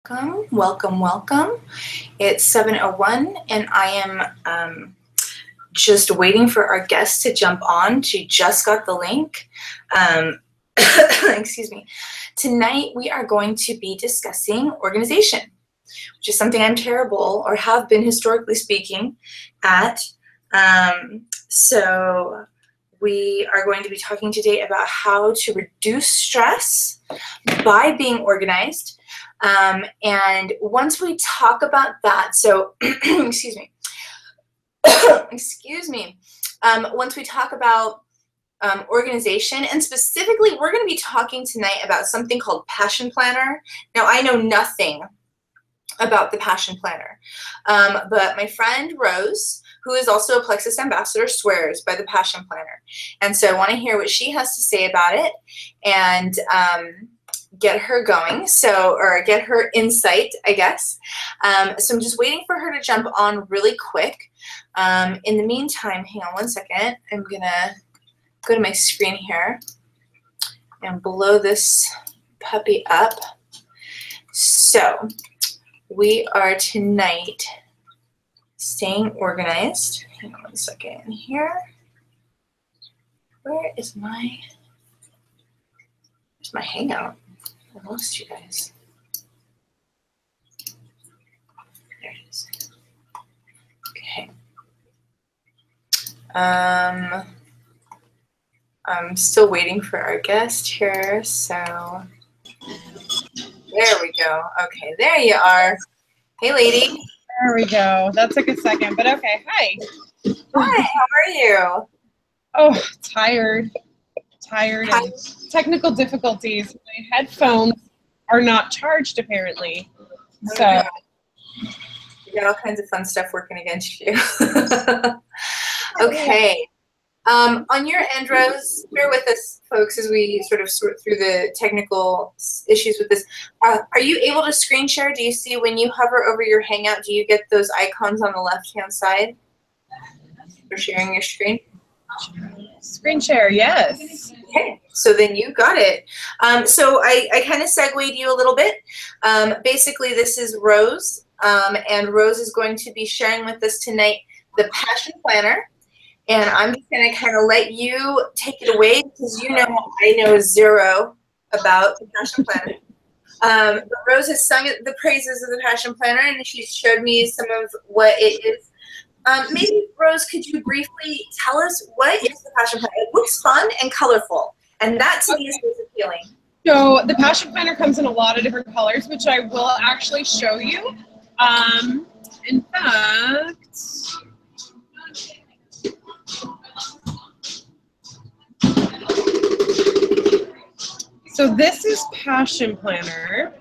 Welcome, welcome, welcome. It's 7:01 and I am just waiting for our guest to jump on. She just got the link. Excuse me. Tonight we are going to be discussing organization, which is something I'm terrible or have been historically speaking at. So we are going to be talking today about how to reduce stress by being organized. And once we talk about that, so excuse me, once we talk about organization, and specifically we're going to be talking tonight about something called Passion Planner. Now I know nothing about the Passion Planner, but my friend Rose, who is also a Plexus Ambassador, swears by the Passion Planner. And so I want to hear what she has to say about it and get her going, or get her insight, I guess. So I'm just waiting for her to jump on really quick. In the meantime, hang on one second. I'm going to go to my screen here and blow this puppy up. So we are tonight staying organized. Hang on one second here. Where's my Hangout? I lost you guys. There it is. Okay. I'm still waiting for our guest here, so there we go. Okay, there you are. Hey, lady. There we go. That took a second, but okay. Hi. Hi, how are you? Oh, tired. And technical difficulties. My headphones are not charged, apparently. So you got all kinds of fun stuff working against you. Okay. On your end, Rose, bear with us, folks, as we sort through the technical issues with this. Are you able to screen share? Do you see when you hover over your Hangout, do you get those icons on the left-hand side for sharing your screen? Screen share, yes. Okay, so then you got it. So I kind of segued you a little bit. Basically, this is Rose, and Rose is going to be sharing with us tonight the Passion Planner. And I'm just going to kind of let you take it away because you know I know zero about the Passion Planner. But Rose has sung the praises of the Passion Planner, and she showed me some of what it is. Maybe, Rose, could you briefly tell us what is the Passion Planner? It looks fun and colorful, and that to me is what's appealing. So the Passion Planner comes in a lot of different colors, which I will actually show you. In fact, so this is Passion Planner.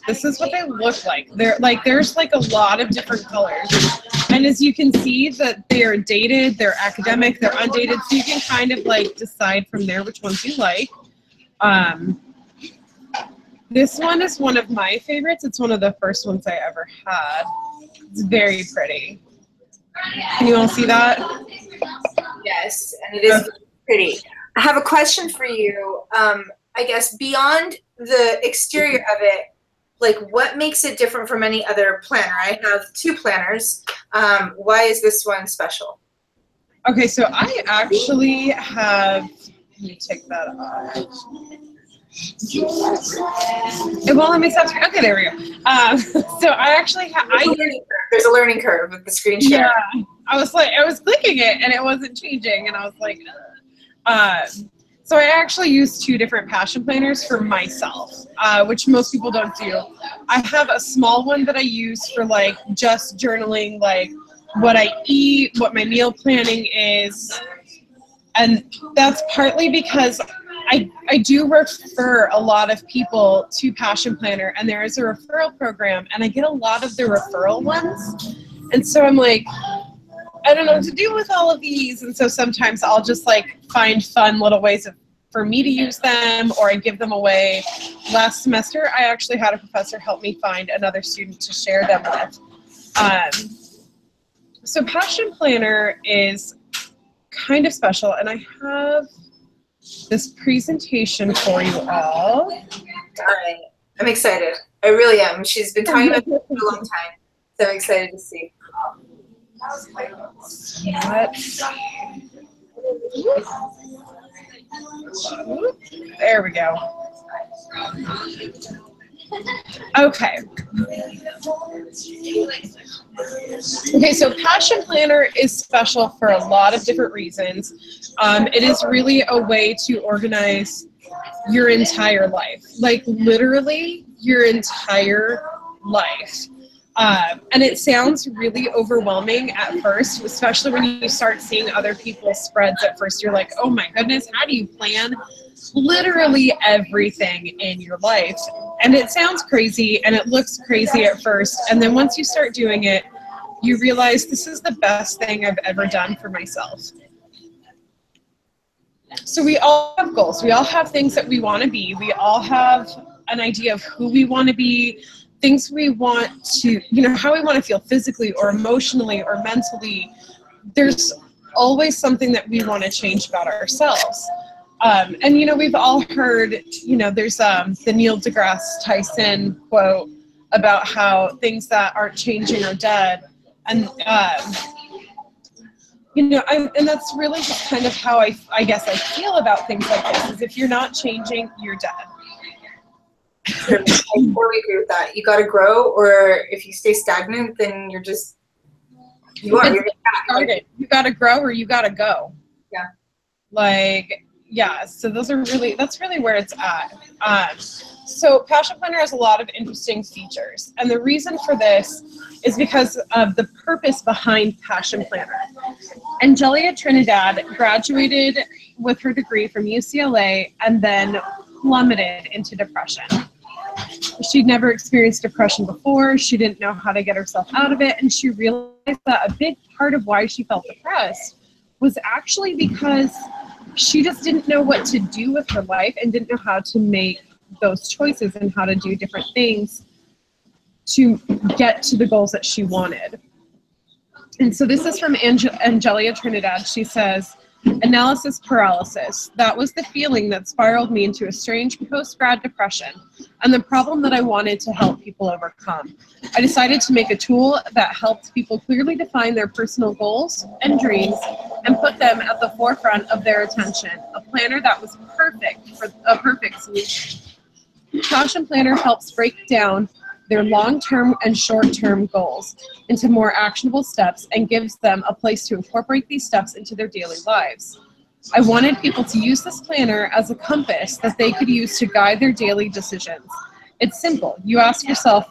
This is what they look like. There's like a lot of different colors. And as you can see that they're dated, they're academic, they're undated, so you can kind of like decide from there which ones you like. This one is one of my favorites. It's one of the first ones I ever had. It's very pretty. Can you all see that? Yes, and it is pretty. I have a question for you. I guess beyond the exterior of it, like what makes it different from any other planner? I have two planners. Why is this one special? Okay, so I actually have, let me take that off. It won't let me stop screen. Okay, there we go. So I actually have, there's a learning curve with the screen share. Yeah, I was clicking it and it wasn't changing, and I was like, so I actually use two different Passion Planners for myself, which most people don't do. I have a small one that I use for like just journaling, like what I eat, what my meal planning is. And that's partly because I do refer a lot of people to Passion Planner, and there is a referral program, and I get a lot of the referral ones. And so I'm like, I don't know what to do with all of these. And so sometimes I'll just like find fun little ways for me to use them, or I give them away. Last semester, I actually had a professor help me find another student to share them with. So Passion Planner is kind of special, and I have this presentation for you all. All right. I'm excited. I really am. She's been talking about it for a long time, so I'm excited to see. There we go. Okay. Okay, so Passion Planner is special for a lot of different reasons. It is really a way to organize your entire life, like literally your entire life. And it sounds really overwhelming at first, especially when you start seeing other people's spreads at first. You're like, oh my goodness, how do you plan literally everything in your life? And it sounds crazy and it looks crazy at first. And then once you start doing it, you realize this is the best thing I've ever done for myself. So we all have goals. We all have things that we want to be. We all have an idea of who we want to be, things we want to, how we want to feel physically or emotionally or mentally. There's always something that we want to change about ourselves. And, we've all heard, there's the Neil deGrasse Tyson quote about how things that aren't changing are dead. And, and that's really just kind of how I guess I feel about things like this, is if you're not changing, you're dead. Sure. I totally agree with that. You got to grow, or if you stay stagnant, then you're just, you're started. You got to grow or you got to go. Yeah. So that's really where it's at. So Passion Planner has a lot of interesting features. And the reason for this is because of the purpose behind Passion Planner. Angelia Trinidad graduated with her degree from UCLA and then plummeted into depression. She'd never experienced depression before. She didn't know how to get herself out of it. And she realized that a big part of why she felt depressed was actually because she just didn't know what to do with her life and didn't know how to make those choices and how to do different things to get to the goals that she wanted. And so this is from Angelia Trinidad. She says, analysis paralysis. That was the feeling that spiraled me into a strange post-grad depression and the problem that I wanted to help people overcome. I decided to make a tool that helped people clearly define their personal goals and dreams and put them at the forefront of their attention. A planner that was perfect for a perfect solution. Passion Planner helps break down their long-term and short-term goals into more actionable steps and gives them a place to incorporate these steps into their daily lives. I wanted people to use this planner as a compass that they could use to guide their daily decisions. It's simple. You ask yourself,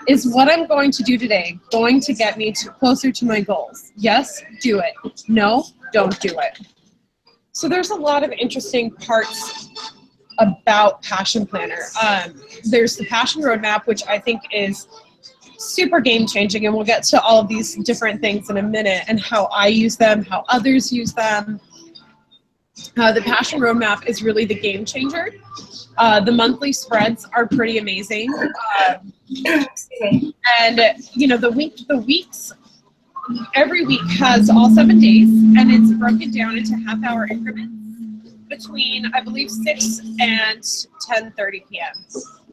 is what I'm going to do today going to get me closer to my goals? Yes, do it. No, don't do it. So there's a lot of interesting parts about Passion Planner. There's the Passion Roadmap, which I think is super game-changing, and we'll get to all of these different things in a minute and how I use them, how others use them. The Passion Roadmap is really the game changer. The monthly spreads are pretty amazing. And the weeks, every week has all 7 days, and it's broken down into half-hour increments between, I believe, 6 and 10:30 p.m.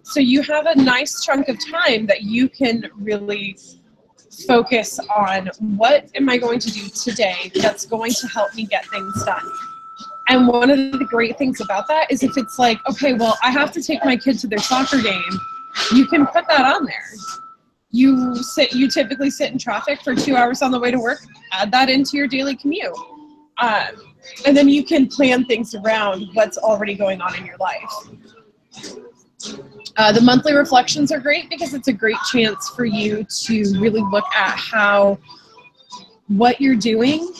So you have a nice chunk of time that you can really focus on, what am I going to do today that's going to help me get things done. And one of the great things about that is if it's like, okay, well, I have to take my kid to their soccer game, you can put that on there. You typically sit in traffic for 2 hours on the way to work, add that into your daily commute. And then you can plan things around what's already going on in your life. The monthly reflections are great because it's a great chance for you to really look at what you're doing.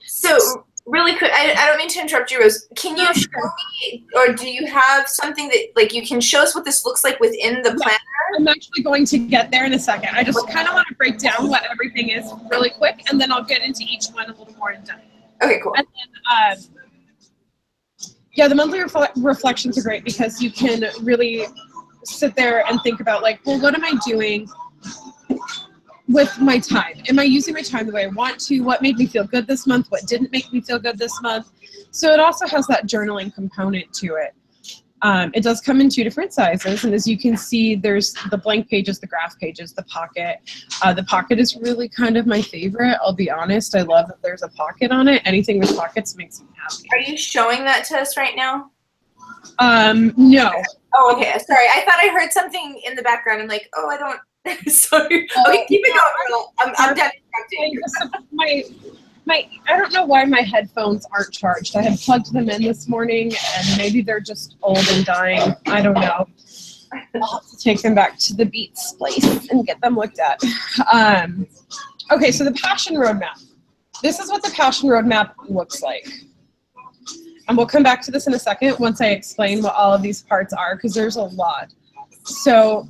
So really quick, I don't mean to interrupt you, Rose. Can you show me, or do you have something that you can show us what this looks like within the planner? I'm actually going to get there in a second. I just kind of want to break down what everything is really quick, and then I'll get into each one a little more in depth. Okay, cool. And then, the monthly reflections are great because you can really sit there and think about, well, what am I doing with my time? Am I using my time the way I want to? What made me feel good this month? What didn't make me feel good this month? So it also has that journaling component to it. It does come in 2 different sizes, and as you can see, there's the blank pages, the graph pages, the pocket. The pocket is really kind of my favorite, I'll be honest. I love that there's a pocket on it. Anything with pockets makes me happy. Are you showing that to us right now? No. Oh, okay. Sorry, I thought I heard something in the background. I'm like, oh, I don't. Sorry. Okay, keep it going, girl. I'm done interrupting. I don't know why my headphones aren't charged. I had plugged them in this morning, and maybe they're just old and dying. I don't know. I'll have to take them back to the Beats place and get them looked at. Okay, so the Passion Roadmap. This is what the Passion Roadmap looks like. And we'll come back to this in a second once I explain what all of these parts are, because there's a lot. So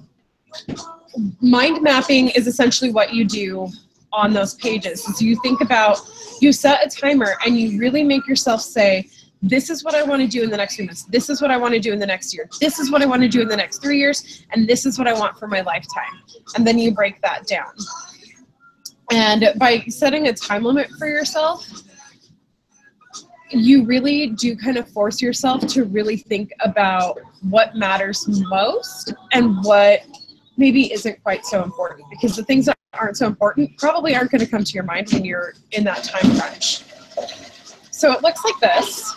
mind mapping is essentially what you do on those pages. So you think about, you set a timer and you really make yourself say, this is what I want to do in the next 3 months. This is what I want to do in the next year. This is what I want to do in the next 3 years. And this is what I want for my lifetime. And then you break that down. And by setting a time limit for yourself, you really do kind of force yourself to really think about what matters most and what maybe isn't quite so important, because the things that aren't so important probably aren't going to come to your mind when you're in that time crunch. So it looks like this.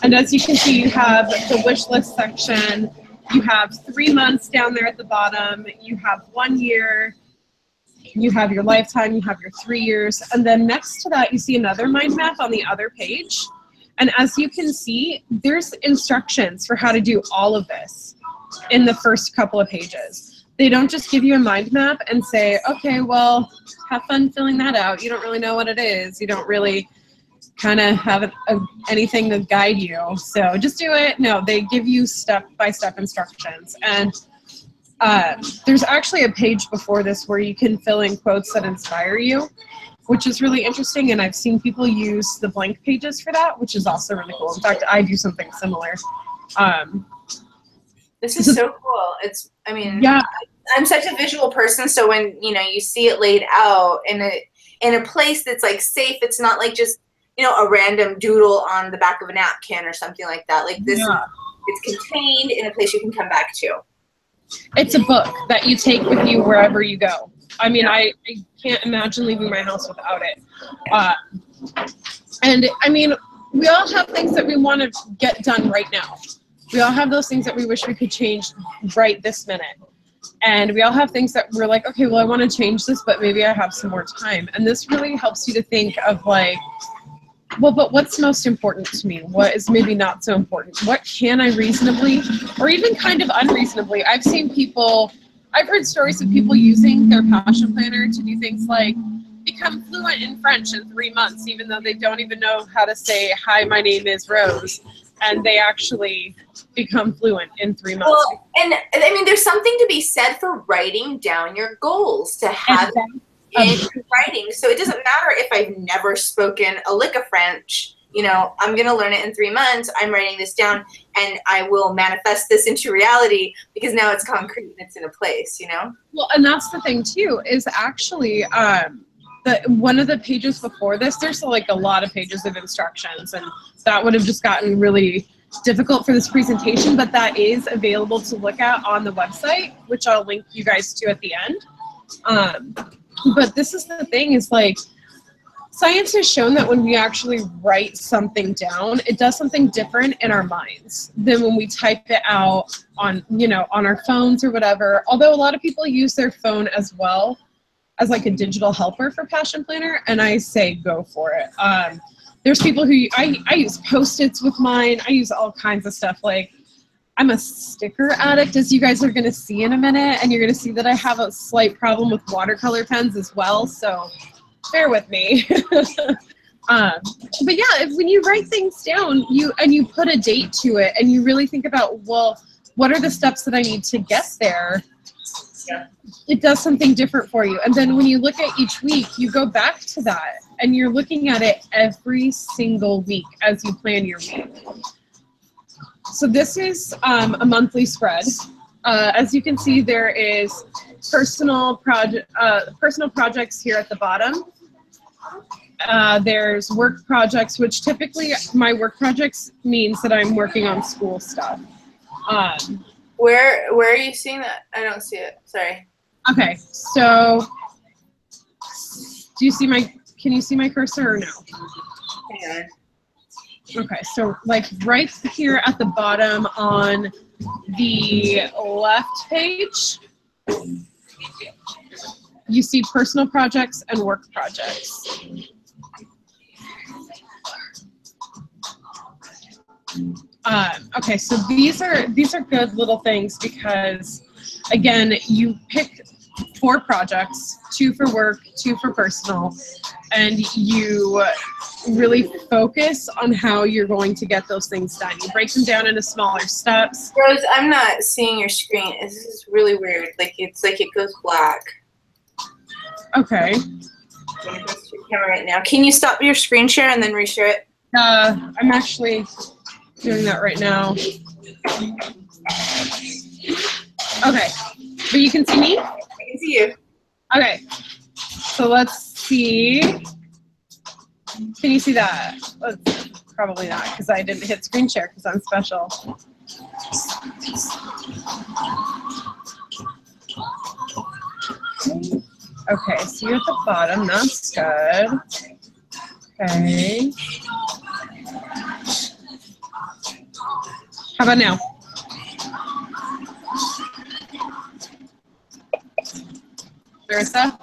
And as you can see, you have the wish list section. You have 3 months down there at the bottom. You have 1 year. You have your lifetime. You have your 3 years. And then next to that, you see another mind map on the other page. And as you can see, there's instructions for how to do all of this in the first couple of pages. They don't just give you a mind map and say, okay, well, have fun filling that out. You don't really know what it is. You don't really kind of have anything to guide you. So just do it. No, they give you step-by-step instructions. And there's actually a page before this where you can fill in quotes that inspire you, which is really interesting. And I've seen people use the blank pages for that, which is also really cool. In fact, I do something similar. This is so cool. It's, I mean, yeah. I'm such a visual person, so when, you know, you see it laid out in a place that's like safe, it's not like just, you know, a random doodle on the back of a napkin or something like that. Like this, yeah. It's contained in a place you can come back to. It's a book that you take with you wherever you go. I mean, I can't imagine leaving my house without it. And I mean, we all have things that we want to get done right now. We all have those things that we wish we could change right this minute. And we all have things that we're like, okay, well, I want to change this, but maybe I have some more time. And this really helps you to think of like, well, but what's most important to me? What is maybe not so important? What can I reasonably, or even kind of unreasonably? I've heard stories of people using their passion planner to do things like become fluent in French in 3 months, even though they don't even know how to say, hi, my name is Rose. And they actually become fluent in 3 months. Well, and I mean, there's something to be said for writing down your goals, to have it in writing. So it doesn't matter if I've never spoken a lick of French, you know, I'm going to learn it in 3 months. I'm writing this down and I will manifest this into reality because now it's concrete and it's in a place, you know? Well, and that's the thing too, is actually, one of the pages before this, there's like a lot of pages of instructions, and that would have just gotten really difficult for this presentation, but that is available to look at on the website, which I'll link you guys to at the end. But this is the thing, is like, science has shown that when we actually write something down, it does something different in our minds than when we type it out on, you know, on our phones or whatever. Although a lot of people use their phone as well as like a digital helper for Passion Planner, and I say go for it. There's people who, I use Post-its with mine. I use all kinds of stuff. Like, I'm a sticker addict, as you guys are gonna see in a minute, and you're gonna see that I have a slight problem with watercolor pens as well, so bear with me. But yeah, when you write things down, you put a date to it, and you really think about, well, what are the steps that I need to get there? It does something different for you. And then when you look at each week, you go back to that and you're looking at it every single week as you plan your week. So this is a monthly spread. As you can see, there is personal projects here at the bottom. There's work projects, which typically my work projects means that I'm working on school stuff. Where are you seeing that? I don't see it. Sorry. Okay, so can you see my cursor or no? Hang on. Okay, so like right here at the bottom on the left page, you see personal projects and work projects. Okay, so these are good little things because, again, you pick 4 projects, 2 for work, 2 for personal, and you really focus on how you're going to get those things done. You break them down into smaller steps. Rose, I'm not seeing your screen. This is really weird. It's like it goes black. Okay. I'm going to go to your camera right now. Can you stop your screen share and then reshare it? I'm actually doing that right now. Okay, but you can see me? I can see you. Okay, so let's see. Can you see that? Probably not, because I didn't hit screen share because I'm special. Okay, so you're at the bottom. That's good. Okay. How about now? Larissa?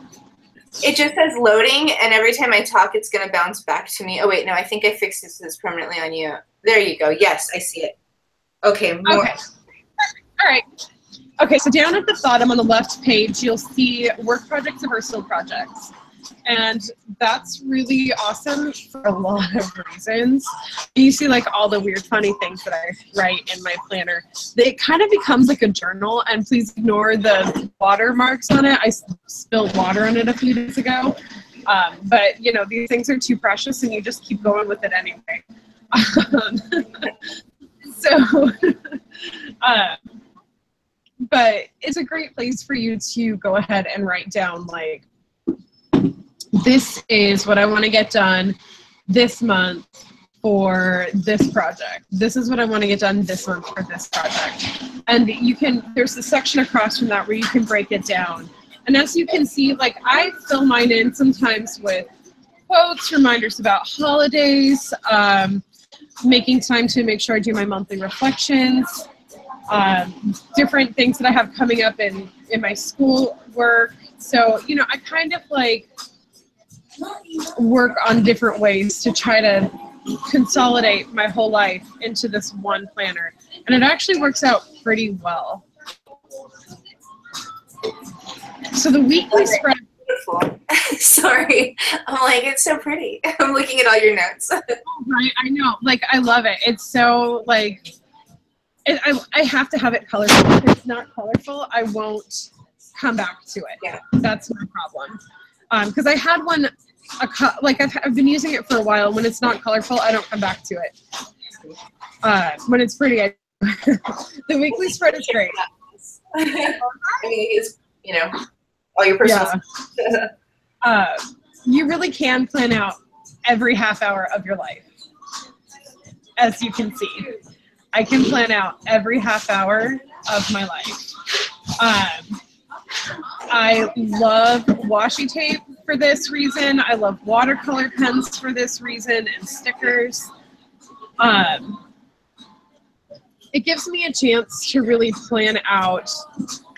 It just says loading, and every time I talk, it's going to bounce back to me. Oh, wait, no, I think I fixed this. It's permanently on you. There you go. Yes, I see it. Okay, more. Okay. All right. Okay, so down at the bottom on the left page, you'll see work projects and personal projects. And that's really awesome for a lot of reasons. You see like all the weird, funny things that I write in my planner. It kind of becomes like a journal, and please ignore the watermarks on it. I spilled water on it a few days ago. But, you know, these things are too precious, and you just keep going with it anyway. But it's a great place for you to go ahead and write down, like, this is what I want to get done this month for this project. This is what I want to get done this month for this project. And there's a section across from that where you can break it down. And as you can see, like, I fill mine in sometimes with quotes, reminders about holidays, making time to make sure I do my monthly reflections, different things that I have coming up in my school work. So, you know, I kind of like work on different ways to try to consolidate my whole life into this one planner. And it actually works out pretty well. So the weekly spread. Beautiful. Sorry. I'm like, it's so pretty. I'm looking at all your notes. Right, I know. Like, I love it. It's so, like, I have to have it colorful. If it's not colorful, I won't come back to it. Yeah. That's my problem. Because I had one, I've been using it for a while. When it's not colorful, I don't come back to it. When it's pretty, the weekly spread is great. I mean, it's, you know, all your personal stuff. You really can plan out every half hour of your life. As you can see, I can plan out every half hour of my life. I love washi tape for this reason. I love watercolor pens for this reason, and stickers. It gives me a chance to really plan out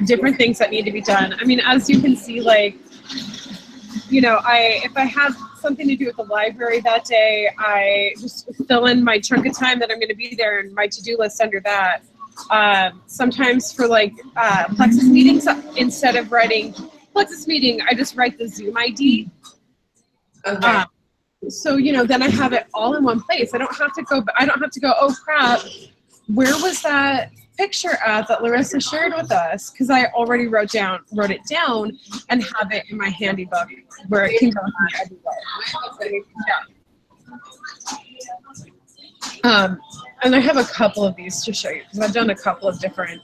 different things that need to be done. I mean, as you can see, like, you know, if I have something to do with the library that day, I just fill in my chunk of time that I'm going to be there and my to-do list under that. Sometimes for like Plexus meetings, instead of writing Plexus meeting, I just write the Zoom ID. Okay. So, you know, then I have it all in one place. I don't have to go, oh crap, where was that picture at that Larissa shared with us? Because I already wrote it down and have it in my handy book where it can go everywhere. Yeah. And I have a couple of these to show you because I've done a couple of different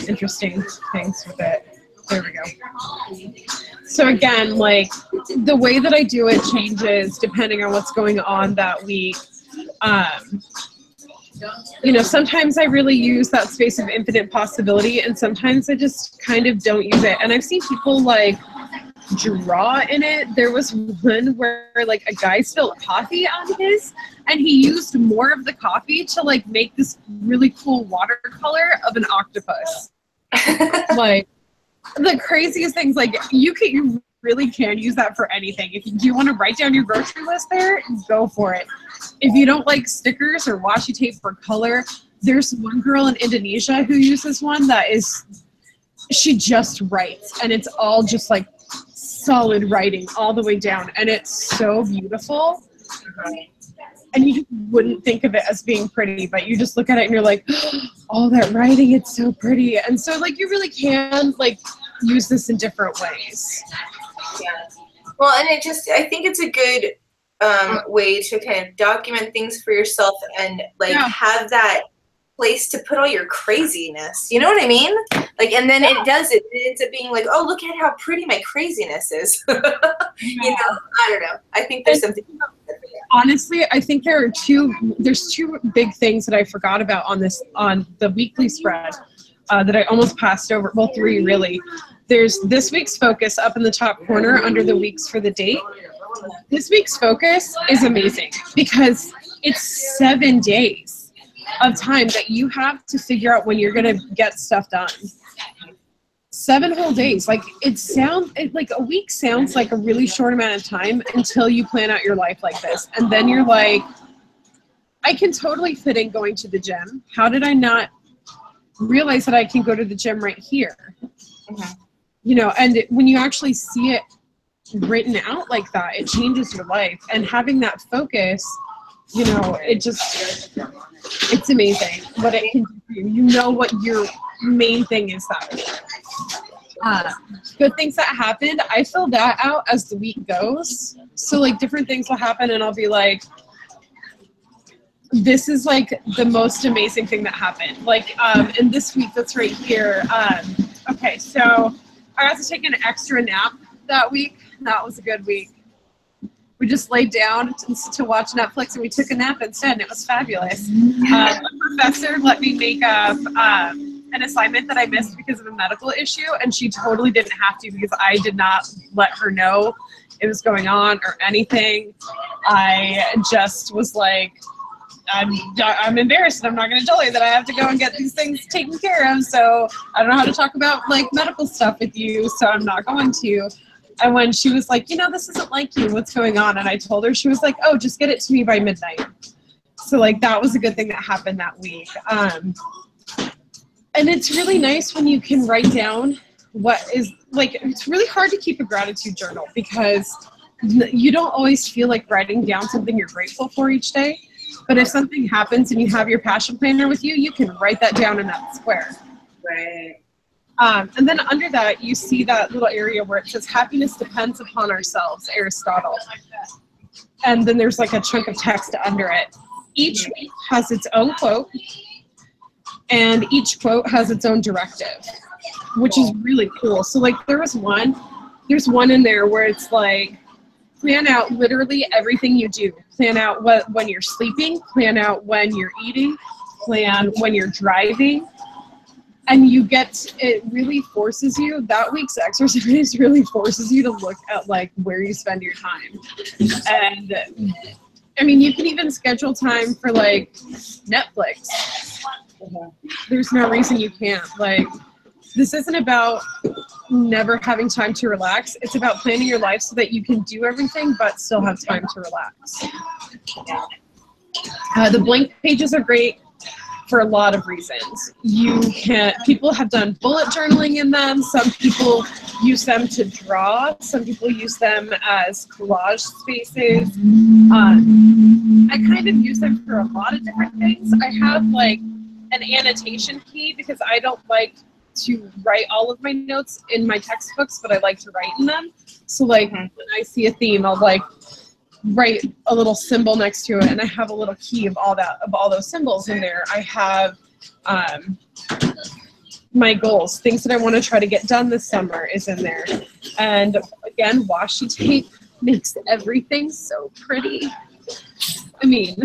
interesting things with it. There we go. So again, like, the way that I do it changes depending on what's going on that week. You know, sometimes I really use that space of infinite possibility, and sometimes I just kind of don't use it. And I've seen people like draw in it. There was one where like a guy spilled coffee on his, and he used more of the coffee to like make this really cool watercolor of an octopus. Like the craziest things. Like you really can use that for anything. If you want to write down your grocery list there, go for it. If you don't like stickers or washi tape for color, there's one girl in Indonesia who uses one that is, she just writes, and it's all just like solid writing all the way down, and it's so beautiful. And you just wouldn't think of it as being pretty, but you just look at it and you're like, oh, that writing, it's so pretty. And so like you really can like use this in different ways. Yeah. Well, and it just, I think it's a good way to kind of document things for yourself and like have that place to put all your craziness. You know what I mean? Like, and then it ends up being like, oh, look at how pretty my craziness is. You know, I don't know. I think there's something. Honestly, I think there's two big things that I forgot about on the weekly spread that I almost passed over. Well, three really. There's this week's focus up in the top corner under the weeks for the date. This week's focus is amazing because it's 7 days of time that you have to figure out when you're going to get stuff done. 7 whole days. Like like a week sounds like a really short amount of time until you plan out your life like this. And then you're like, I can totally fit in going to the gym. How did I not realize that I can go to the gym right here? Mm-hmm. You know, and when you actually see it written out like that, it changes your life. And having that focus, you know, it's amazing what it can do for you. You know what your main thing is that week. Good things that happened, I fill that out as the week goes. So like different things will happen and I'll be like, this is like the most amazing thing that happened. Like, and this week that's right here. Okay, so I got to take an extra nap that week. That was a good week. We just laid down to watch Netflix and we took a nap instead, and it was fabulous. A professor let me make up an assignment that I missed because of a medical issue, and she totally didn't have to because I did not let her know it was going on or anything. I just was like, I'm embarrassed and I'm not going to tell you that I have to go and get these things taken care of, so I don't know how to talk about like medical stuff with you, so I'm not going to. And when she was like, you know, this isn't like you, what's going on? And I told her, she was like, oh, just get it to me by midnight. So like that was a good thing that happened that week. And it's really nice when you can write down what is like, it's really hard to keep a gratitude journal because you don't always feel like writing down something you're grateful for each day. But if something happens and you have your passion planner with you, you can write that down in that square. Right. And then under that, you see that little area where it says happiness depends upon ourselves, Aristotle. And then there's like a chunk of text under it. Each week has its own quote, and each quote has its own directive, which is really cool. So like there's one in there where it's like, plan out literally everything you do. Plan out when you're sleeping, plan out when you're eating, plan when you're driving. And it really forces you, that week's exercise really forces you to look at like where you spend your time. And I mean, you can even schedule time for like Netflix. There's no reason you can't. Like, this isn't about never having time to relax. It's about planning your life so that you can do everything but still have time to relax. The blank pages are great for a lot of reasons. People have done bullet journaling in them. Some people use them to draw. Some people use them as collage spaces. I kind of use them for a lot of different things. I have like an annotation key because I don't like to write all of my notes in my textbooks, but I like to write in them. So like when I see a theme, I'll like write a little symbol next to it, and I have a little key of all those symbols in there. I have my goals, things that I want to try to get done this summer is in there. And again, washi tape makes everything so pretty. I mean,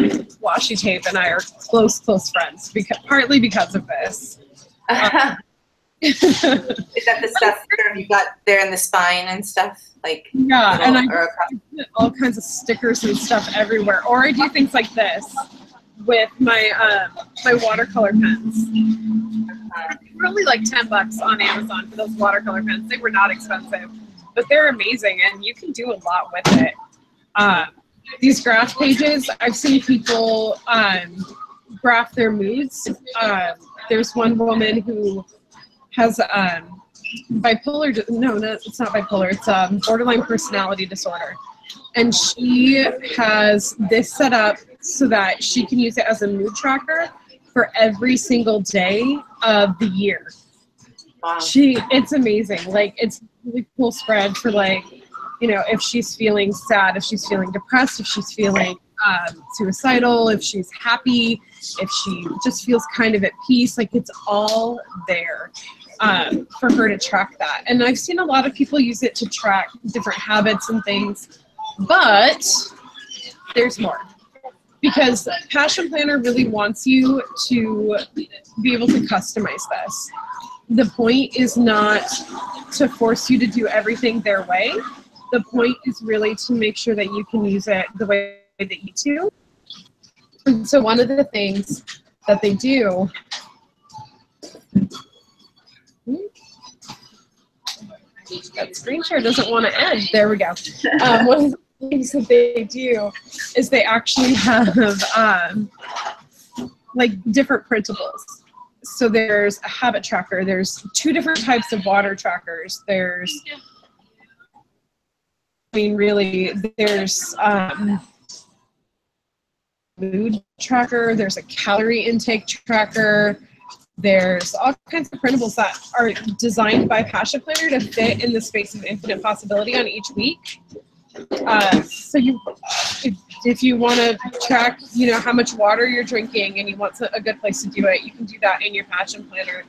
washi tape and I are close friends, partly because of this. Is that the stuff you got there in the spine and stuff? Like yeah, and I put all kinds of stickers and stuff everywhere. Or I do things like this with my my watercolor pens. Really like $10 on Amazon for those watercolor pens. They were not expensive, but they're amazing, and you can do a lot with it. These graph pages, I've seen people graph their moods. There's one woman who has bipolar, no, it's not bipolar, it's borderline personality disorder. And she has this set up so that she can use it as a mood tracker for every single day of the year. Wow. It's amazing. Like, it's a really cool spread for, like, you know, if she's feeling sad, if she's feeling depressed, if she's feeling suicidal, if she's happy, if she just feels kind of at peace, like, it's all there for her to track that. And I've seen a lot of people use it to track different habits and things, but there's more. Because Passion Planner really wants you to be able to customize this. The point is not to force you to do everything their way. The point is really to make sure that you can use it the way that you do. And so one of the things that they do, that screen share doesn't want to end. There we go. One of the things that they do is they actually have like different printables. So there's a habit tracker. There's 2 different types of water trackers. There's, I mean, really, there's mood tracker. There's a calorie intake tracker. There's all kinds of printables that are designed by Passion Planner to fit in the space of infinite possibility on each week. So if you want to track, you know, how much water you're drinking and you want a good place to do it, you can do that in your Passion Planner.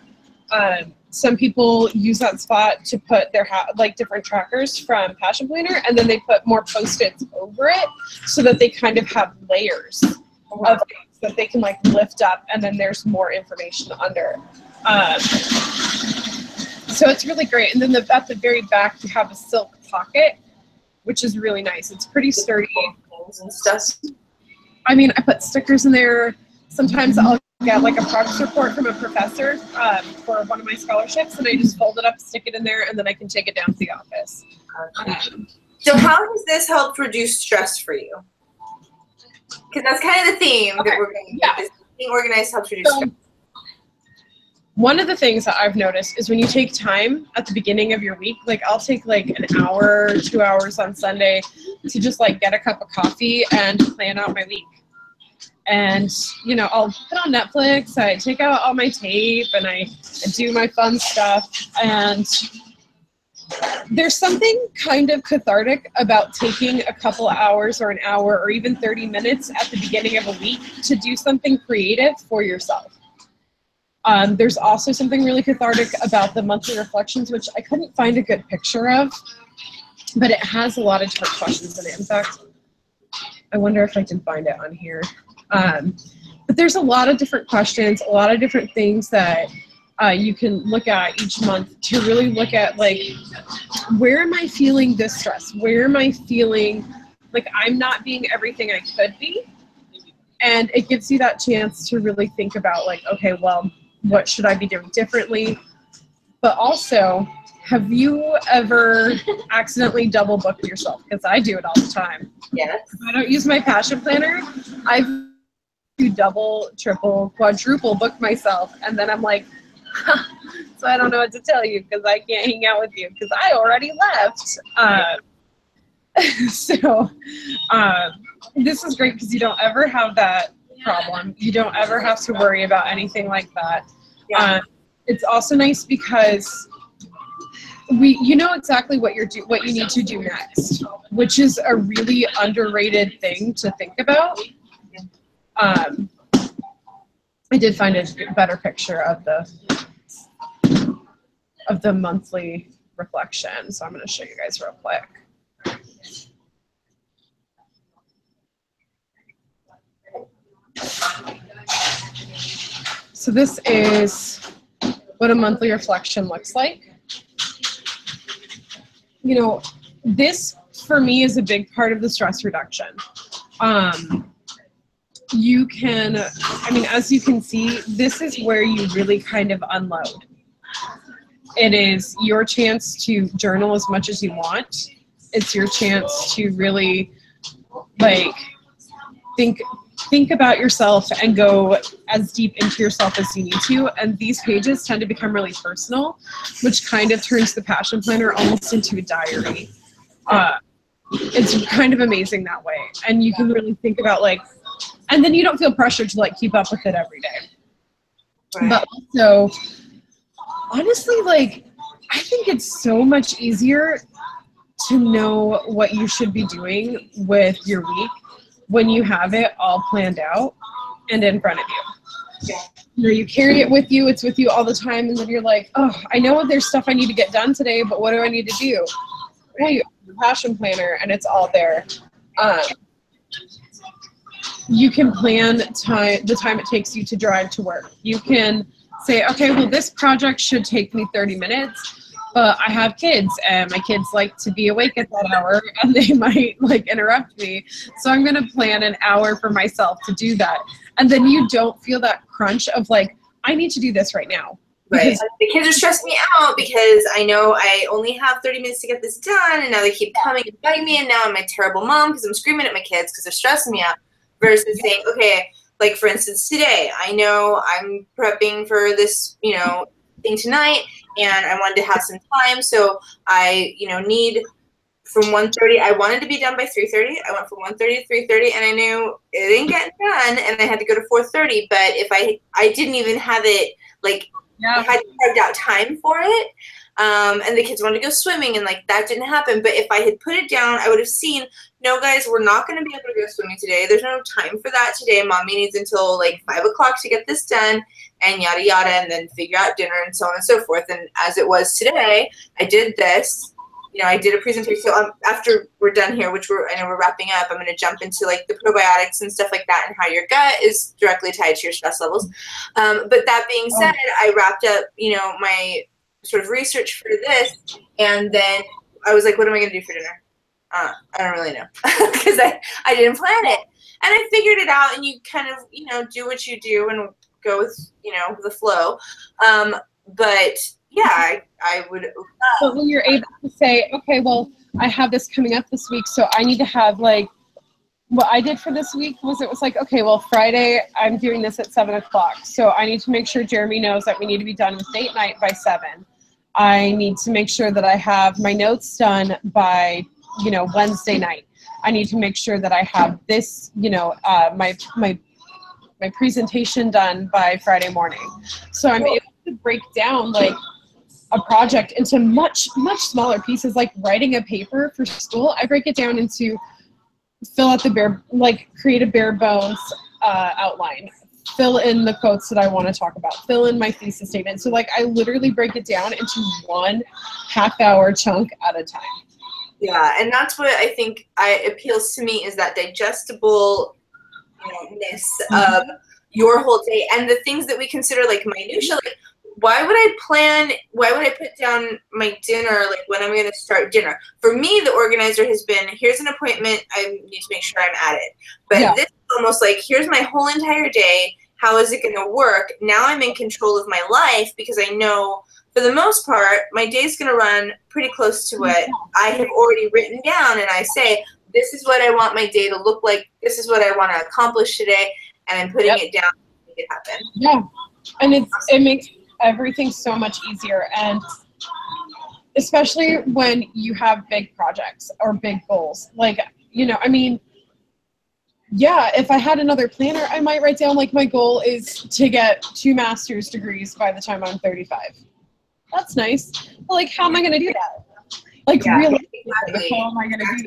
Some people use that spot to put their like different trackers from Passion Planner, and then they put more Post-its over it so that they kind of have layers of things that they can like lift up, and then there's more information under. So it's really great. And then at the very back you have a silk pocket, which is really nice. It's pretty sturdy and stuff. I mean, I put stickers in there. Sometimes I'll get like a progress report from a professor for one of my scholarships, and I just fold it up, stick it in there, and then I can take it down to the office. So how does this help reduce stress for you? Because that's kind of the theme that we're going to do. Yeah. Being organized helps reduce stress. One of the things that I've noticed is when you take time at the beginning of your week, like I'll take like an hour, 2 hours on Sunday to just like get a cup of coffee and plan out my week. And, you know, I'll put on Netflix, I take out all my tape, and I do my fun stuff. And there's something kind of cathartic about taking a couple hours or an hour or even 30 minutes at the beginning of a week to do something creative for yourself. There's also something really cathartic about the monthly reflections, which I couldn't find a good picture of, but it has a lot of different questions in it. In fact, I wonder if I can find it on here. But there's a lot of different questions, a lot of different things that you can look at each month to really look at, like, where am I feeling this stress? Where am I feeling like I'm not being everything I could be? And it gives you that chance to really think about, like, okay, well, what should I be doing differently? But also, have you ever accidentally double booked yourself? Because I do it all the time. Yes. If I don't use my Passion Planner, I do double, triple, quadruple book myself, and then I'm like, so I don't know what to tell you because I can't hang out with you because I already left. This is great because you don't ever have that problem. You don't ever have to worry about anything like that. Yeah. It's also nice because you know exactly what you need to do next, which is a really underrated thing to think about. I did find a better picture of the of the monthly reflection. So I'm going to show you guys real quick. So this is what a monthly reflection looks like. You know, this for me is a big part of the stress reduction. You can, I mean, as you can see, this is where you really kind of unload. It is your chance to journal as much as you want. It's your chance to really like think about yourself and go as deep into yourself as you need to. And these pages tend to become really personal, which kind of turns the passion planner almost into a diary. It's kind of amazing that way. And you can really think about like, and then you don't feel pressured to like keep up with it every day. Right. But also, honestly, like, I think it's so much easier to know what you should be doing with your week when you have it all planned out and in front of you. Yeah. You know, you carry it with you, it's with you all the time, and then you're like, oh, I know there's stuff I need to get done today, but what do I need to do? Well, you have a passion planner and it's all there. You can plan the time it takes you to drive to work. You can say, okay, well, this project should take me 30 minutes, but I have kids and my kids like to be awake at that hour and they might like interrupt me. So I'm going to plan an hour for myself to do that. And then you don't feel that crunch of like, I need to do this right now. Right. The kids are stressing me out because I know I only have 30 minutes to get this done, and now they keep coming and biting me, and now I'm a terrible mom because I'm screaming at my kids because they're stressing me out, versus saying, okay, like for instance today, I know I'm prepping for this, you know, thing tonight, and I wanted to have some time, so I, you know, need from 1:30, I wanted to be done by 3:30. I went from 1:30 to 3:30, and I knew it didn't get done, and I had to go to 4:30, but if I didn't even have it, like, I had carved out time for it, and the kids wanted to go swimming, and like that didn't happen. But if I had put it down, I would have seen, no guys, we're not going to be able to go swimming today. There's no time for that today. Mommy needs until like 5 o'clock to get this done, and yada yada, and then figure out dinner and so on and so forth. And as it was today, I did this. You know, I did a presentation. So after we're done here, which I know we're wrapping up, I'm going to jump into like the probiotics and stuff like that, and how your gut is directly tied to your stress levels. But that being said, I wrapped up, you know, my sort of research for this, and then I was like, what am I going to do for dinner? I don't really know, because I didn't plan it, and I figured it out. And you kind of, you know, do what you do and go with, you know, the flow. But yeah, I would. But when you're able to say, okay, well, I have this coming up this week, so I need to have like, what I did for this week was it was like, okay, well, Friday, I'm doing this at 7 o'clock. So I need to make sure Jeremy knows that we need to be done with date night by 7. I need to make sure that I have my notes done by, you know, Wednesday night. I need to make sure that I have this, you know, my presentation done by Friday morning. So I'm able to break down like a project into much smaller pieces. Like writing a paper for school, I break it down into fill out create a bare bones outline, fill in the quotes that I want to talk about, fill in my thesis statement. So like I literally break it down into one half-hour chunk at a time. Yeah, and that's what I think appeals to me, is that digestible, you know, ness of your whole day, and the things that we consider like minutia. Like, why would I put down my dinner, like when I'm going to start dinner? For me, the organizer has been, here's an appointment, I need to make sure I'm at it. But this is almost like, here's my whole entire day, how is it going to work? Now I'm in control of my life, because I know, for the most part, my day's going to run pretty close to what I have already written down, and I say, this is what I want my day to look like, this is what I want to accomplish today, and I'm putting it down to make it happen. Yeah, and it makes everything so much easier, and especially when you have big projects or big goals. Like, you know, I mean, yeah, if I had another planner, I might write down like my goal is to get 2 master's degrees by the time I'm 35. That's nice. But like, how am I going to do that? Like, really, how am I going to do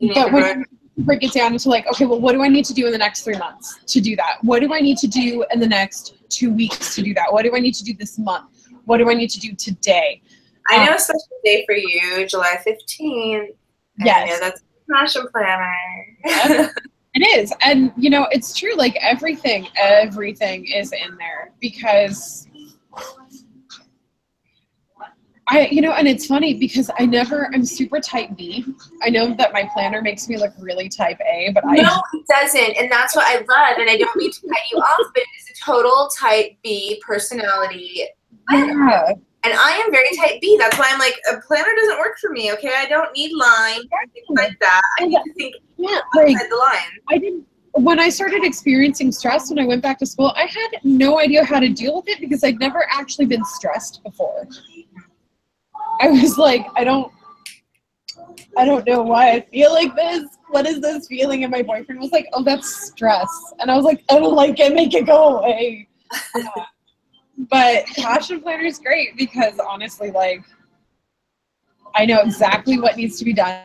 that? But when you break it down into like, okay, well, what do I need to do in the next 3 months to do that? What do I need to do in the next 2 weeks to do that? What do I need to do this month? what do I need to do today? I know a special day for you, July 15th. Yes. I know that's a passion planner. Yes, it is. And, you know, it's true. Like everything is in there because you know, and it's funny because I'm super type B. I know that my planner makes me look really type A, but no, it doesn't. And that's what I love. And I don't mean to cut you off, but it's a total type B personality planner. Yeah. And I am very type B. That's why I'm like, a planner doesn't work for me, okay? I don't need lines or things like that. I need to think outside the line. When I started experiencing stress when I went back to school, I had no idea how to deal with it because I'd never actually been stressed before. I was like, I don't know why I feel like this. What is this feeling? And my boyfriend was like, oh, that's stress. And I was like, I don't like it. Make it go away. But passion planner is great because honestly, like, I know exactly what needs to be done,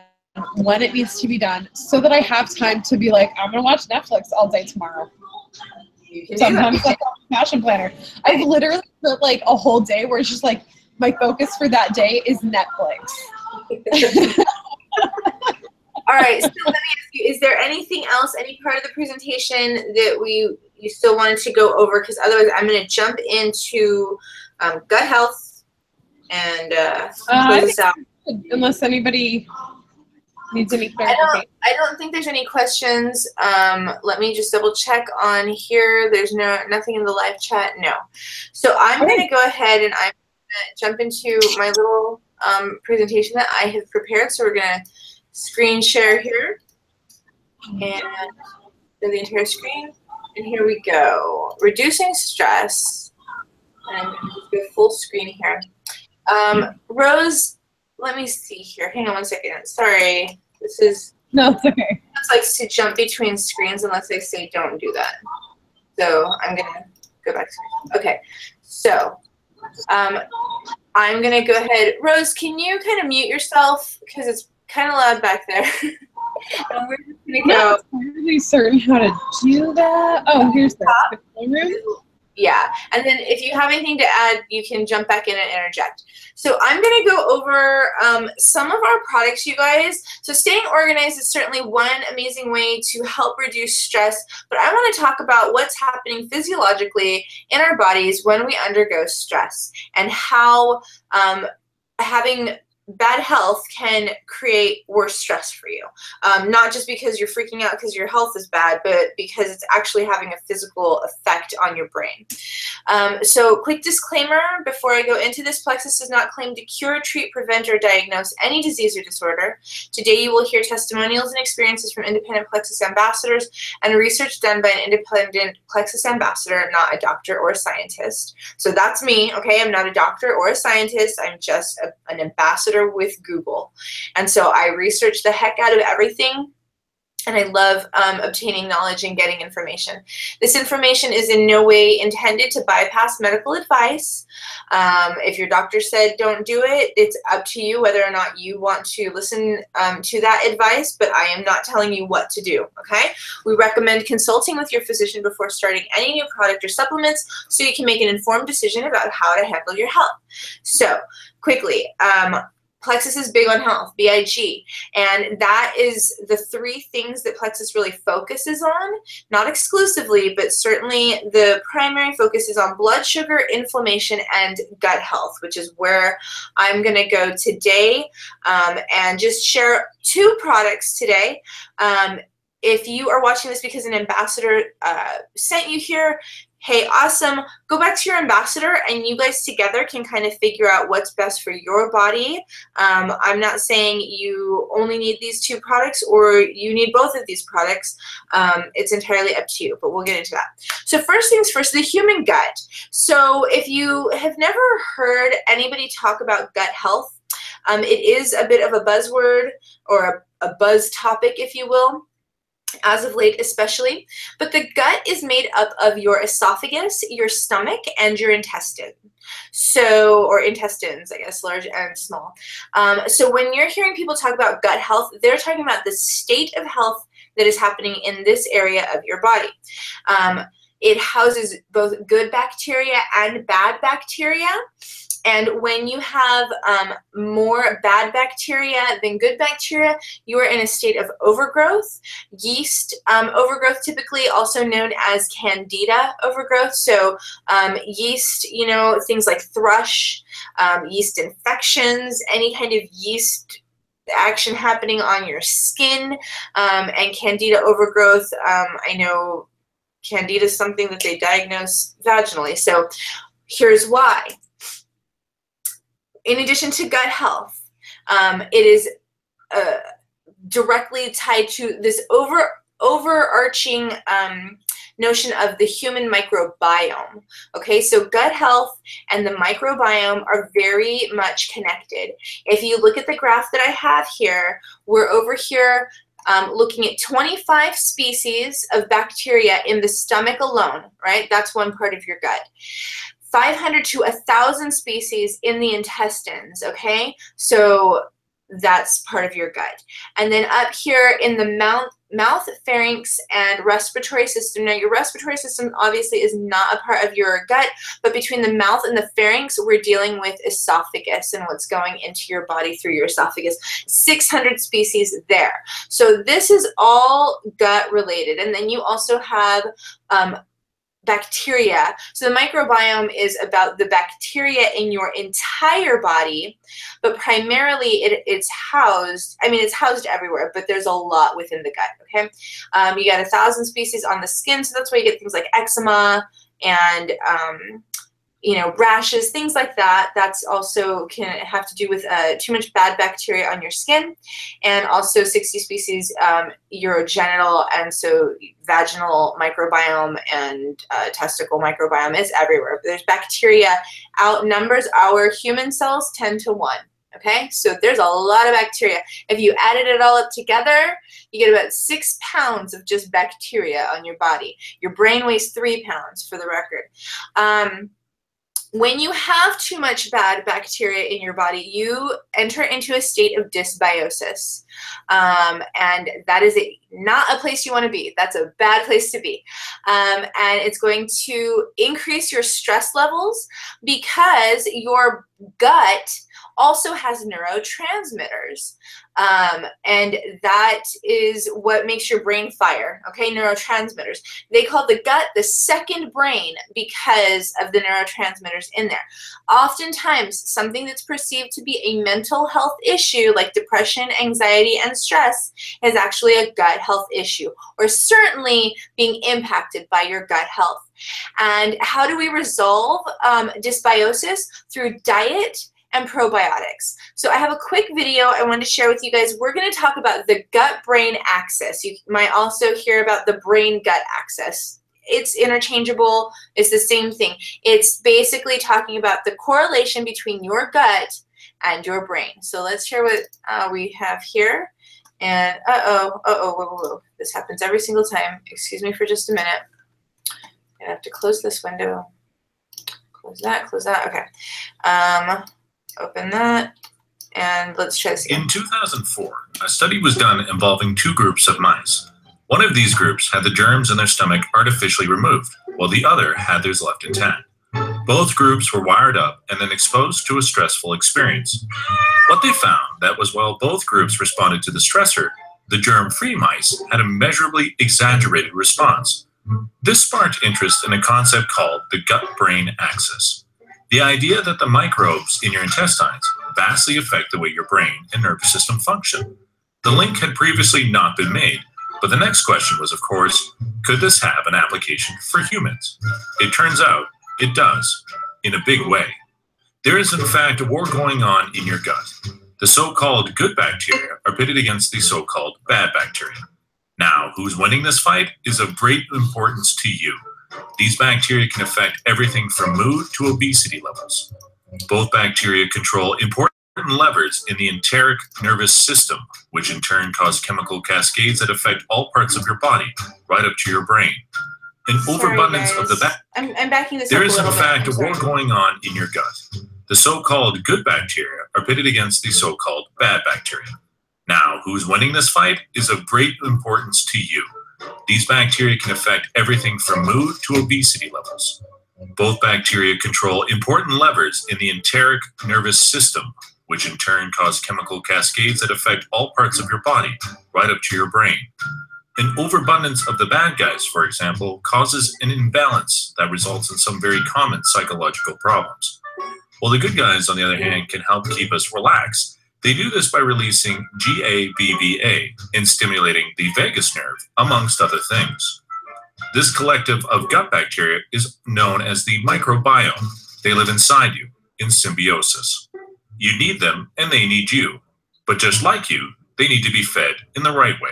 when it needs to be done, so that I have time to be like, I'm going to watch Netflix all day tomorrow. Sometimes that's a passion planner. I've literally put like a whole day where it's just like, my focus for that day is Netflix. All right, so let me ask you, is there anything else, any part of the presentation that you still wanted to go over? Because otherwise I'm going to jump into gut health and close this out. Unless anybody needs any clarification. I don't think there's any questions. Let me just double check on here. There's nothing in the live chat. No. So I'm going to go ahead and I'm jump into my little presentation that I have prepared. So we're going to screen share here and do the entire screen. And here we go. Reducing stress. And I'm going to just go full screen here. Rose, let me see here. Hang on one second. Sorry. This is... No, it's okay. It's like to jump between screens unless they say don't do that. So I'm going to go back to... Okay. So... I'm going to go ahead. Rose, can you kind of mute yourself? Because it's kind of loud back there. And we're just going to go. I'm not really certain how to do that. Oh, here's the room. Yeah. And then if you have anything to add, you can jump back in and interject. So I'm going to go over some of our products, you guys. So staying organized is certainly one amazing way to help reduce stress. But I want to talk about what's happening physiologically in our bodies when we undergo stress and how having bad health can create worse stress for you. Not just because you're freaking out because your health is bad, but because it's actually having a physical effect on your brain. So quick disclaimer before I go into this, Plexus does not claim to cure, treat, prevent, or diagnose any disease or disorder. Today you will hear testimonials and experiences from independent Plexus ambassadors and research done by an independent Plexus ambassador, not a doctor or a scientist. So that's me, okay? I'm not a doctor or a scientist. I'm just an ambassador with Google. And so I research the heck out of everything, and I love obtaining knowledge and getting information. This information is in no way intended to bypass medical advice. If your doctor said don't do it, it's up to you whether or not you want to listen to that advice, but I am not telling you what to do, okay? We recommend consulting with your physician before starting any new product or supplements so you can make an informed decision about how to handle your health. So, quickly, Plexus is big on health, BIG, and that is the three things that Plexus really focuses on, not exclusively, but certainly the primary focus is on blood sugar, inflammation, and gut health, which is where I'm going to go today and just share two products today. If you are watching this because an ambassador sent you here, hey, awesome. Go back to your ambassador and you guys together can kind of figure out what's best for your body. I'm not saying you only need these two products or you need both of these products. It's entirely up to you, but we'll get into that. So first things first, the human gut. So if you have never heard anybody talk about gut health, it is a bit of a buzzword or a buzz topic, if you will, as of late especially, but the gut is made up of your esophagus, your stomach, and your intestine. So, or intestines, I guess, large and small. So when you're hearing people talk about gut health, they're talking about the state of health that is happening in this area of your body. It houses both good bacteria and bad bacteria. And when you have more bad bacteria than good bacteria, you are in a state of overgrowth. Yeast overgrowth, typically also known as candida overgrowth. So yeast, you know, things like thrush, yeast infections, any kind of yeast action happening on your skin, and candida overgrowth. I know candida is something that they diagnose vaginally. So here's why. In addition to gut health, it is directly tied to this overarching notion of the human microbiome. Okay, so gut health and the microbiome are very much connected. If you look at the graph that I have here, we're over here looking at 25 species of bacteria in the stomach alone, right? That's one part of your gut. 500 to 1,000 species in the intestines, okay? So that's part of your gut. And then up here in the mouth, pharynx, and respiratory system. Now, your respiratory system obviously is not a part of your gut, but between the mouth and the pharynx, we're dealing with esophagus and what's going into your body through your esophagus. 600 species there. So this is all gut related. And then you also have bacteria. So the microbiome is about the bacteria in your entire body, but primarily it's housed, I mean, it's housed everywhere, but there's a lot within the gut, okay? You got 1,000 species on the skin, so that's why you get things like eczema and, you know, rashes, things like that. That's also can have to do with too much bad bacteria on your skin, and also 60 species urogenital, and so vaginal microbiome and testicle microbiome is everywhere. There's bacteria outnumbers our human cells 10 to 1. Okay, so there's a lot of bacteria. If you added it all up together, you get about 6 pounds of just bacteria on your body. Your brain weighs 3 pounds, for the record. When you have too much bad bacteria in your body, you enter into a state of dysbiosis. And that is not a place you want to be. That's a bad place to be. And it's going to increase your stress levels because your gut also has neurotransmitters. And that is what makes your brain fire, okay? Neurotransmitters. They call the gut the second brain because of the neurotransmitters in there. Oftentimes, something that's perceived to be a mental health issue like depression, anxiety, and stress is actually a gut health issue, or certainly being impacted by your gut health. And how do we resolve dysbiosis? Through diet and probiotics. So I have a quick video I wanted to share with you guys. We're going to talk about the gut-brain axis. You might also hear about the brain-gut axis. It's interchangeable. It's the same thing. It's basically talking about the correlation between your gut and your brain. So let's share what we have here. And whoa. This happens every single time. Excuse me for just a minute. I have to close this window. Close that, okay. Open that, and let's try this again. In 2004, a study was done involving 2 groups of mice. One of these groups had the germs in their stomach artificially removed, while the other had theirs left intact. Both groups were wired up and then exposed to a stressful experience. What they found that was while both groups responded to the stressor, the germ-free mice had a measurably exaggerated response. This sparked interest in a concept called the gut-brain axis. The idea that the microbes in your intestines vastly affect the way your brain and nervous system function. The link had previously not been made, but the next question was, of course, could this have an application for humans? It turns out it does, in a big way. There is, in fact, a war going on in your gut. The so-called good bacteria are pitted against the so-called bad bacteria. Now, who's winning this fight is of great importance to you. These bacteria can affect everything from mood to obesity levels. Both bacteria control important levers in the enteric nervous system, which in turn cause chemical cascades that affect all parts of your body, right up to your brain. An overabundance of the I'm backing this There up is, a in little fact, bit. a war going on in your gut. The so-called good bacteria are pitted against the so-called bad bacteria. Now, who's winning this fight is of great importance to you. These bacteria can affect everything from mood to obesity levels. Both bacteria control important levers in the enteric nervous system, which in turn cause chemical cascades that affect all parts of your body, right up to your brain. An overabundance of the bad guys, for example, causes an imbalance that results in some very common psychological problems. While the good guys, on the other hand, can help keep us relaxed, they do this by releasing GABAA and stimulating the vagus nerve, amongst other things. This collective of gut bacteria is known as the microbiome. They live inside you, in symbiosis. You need them, and they need you. But just like you, they need to be fed in the right way.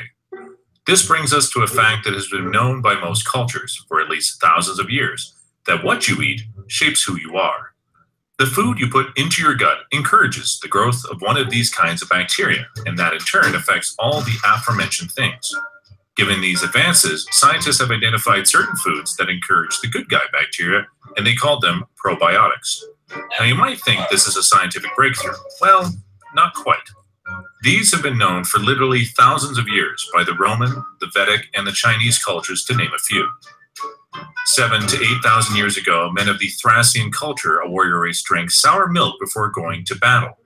This brings us to a fact that has been known by most cultures for at least thousands of years, that what you eat shapes who you are. The food you put into your gut encourages the growth of one of these kinds of bacteria, and that in turn affects all the aforementioned things. Given these advances, scientists have identified certain foods that encourage the good guy bacteria, and they called them probiotics. Now you might think this is a scientific breakthrough. Well, not quite. These have been known for literally thousands of years by the Roman, the Vedic, and the Chinese cultures, to name a few. 7,000 to 8,000 years ago, men of the Thracian culture, a warrior race, drank sour milk before going to battle.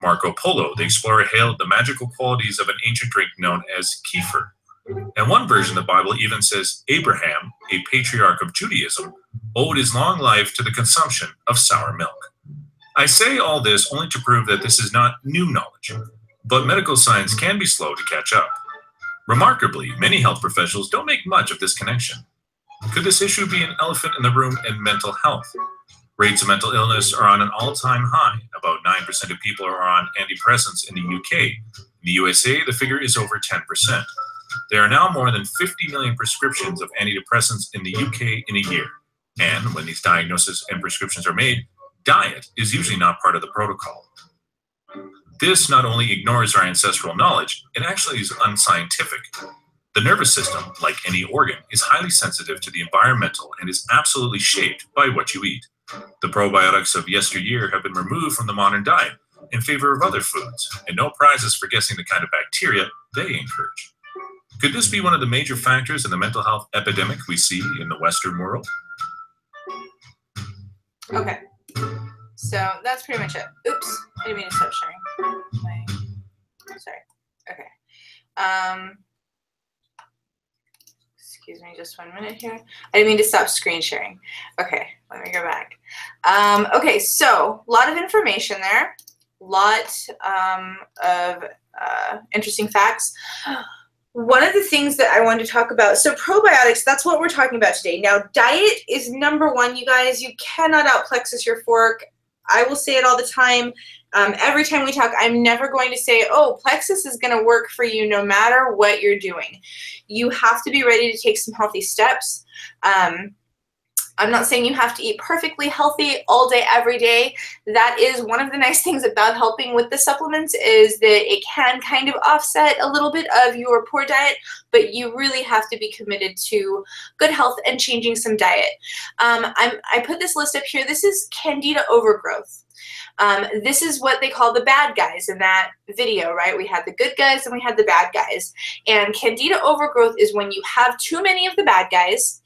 Marco Polo, the explorer, hailed the magical qualities of an ancient drink known as kefir. And one version of the Bible even says Abraham, a patriarch of Judaism, owed his long life to the consumption of sour milk. I say all this only to prove that this is not new knowledge, but medical science can be slow to catch up. Remarkably, many health professionals don't make much of this connection. Could this issue be an elephant in the room in mental health? Rates of mental illness are on an all-time high. About 9% of people are on antidepressants in the UK. In the USA, the figure is over 10%. There are now more than 50 million prescriptions of antidepressants in the UK in a year. And when these diagnoses and prescriptions are made, diet is usually not part of the protocol. This not only ignores our ancestral knowledge, it actually is unscientific. The nervous system, like any organ, is highly sensitive to the environmental and is absolutely shaped by what you eat. The probiotics of yesteryear have been removed from the modern diet in favor of other foods, and no prizes for guessing the kind of bacteria they encourage. Could this be one of the major factors in the mental health epidemic we see in the Western world? Okay, so that's pretty much it. Oops, I didn't mean to stop sharing. Sorry. Okay. Excuse me just 1 minute here. I didn't mean to stop screen sharing. Okay, let me go back. Okay, so a lot of information there. Lot of interesting facts. One of the things that I wanted to talk about, so probiotics, that's what we're talking about today. Now, diet is number one, you guys. You cannot out-Plexus your fork. I will say it all the time. Every time we talk, I'm never going to say, oh, Plexus is going to work for you no matter what you're doing. You have to be ready to take some healthy steps. I'm not saying you have to eat perfectly healthy all day, every day. That is one of the nice things about helping with the supplements, is that it can kind of offset a little bit of your poor diet, but you really have to be committed to good health and changing some diet. I put this list up here. This is Candida overgrowth. This is what they call the bad guys in that video, right? We had the good guys and we had the bad guys. And Candida overgrowth is when you have too many of the bad guys.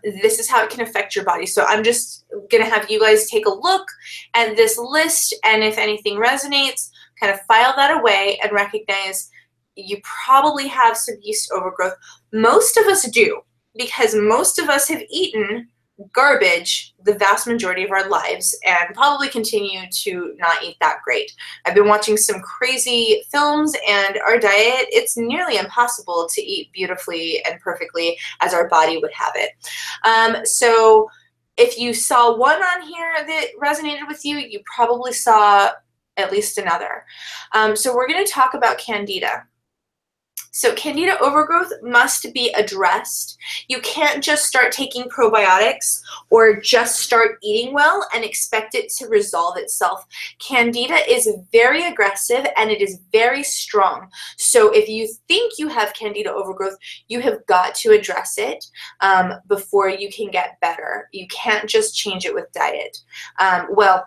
This is how it can affect your body. So I'm just going to have you guys take a look at this list, and if anything resonates, kind of file that away and recognize you probably have some yeast overgrowth. Most of us do, because most of us have eaten garbage the vast majority of our lives and probably continue to not eat that great. I've been watching some crazy films, and our diet, it's nearly impossible to eat beautifully and perfectly as our body would have it. So if you saw one on here that resonated with you, you probably saw at least another. So we're going to talk about Candida. So Candida overgrowth must be addressed. You can't just start taking probiotics or just start eating well and expect it to resolve itself. Candida is very aggressive and it is very strong. So if you think you have Candida overgrowth, you have got to address it before you can get better. You can't just change it with diet. Well,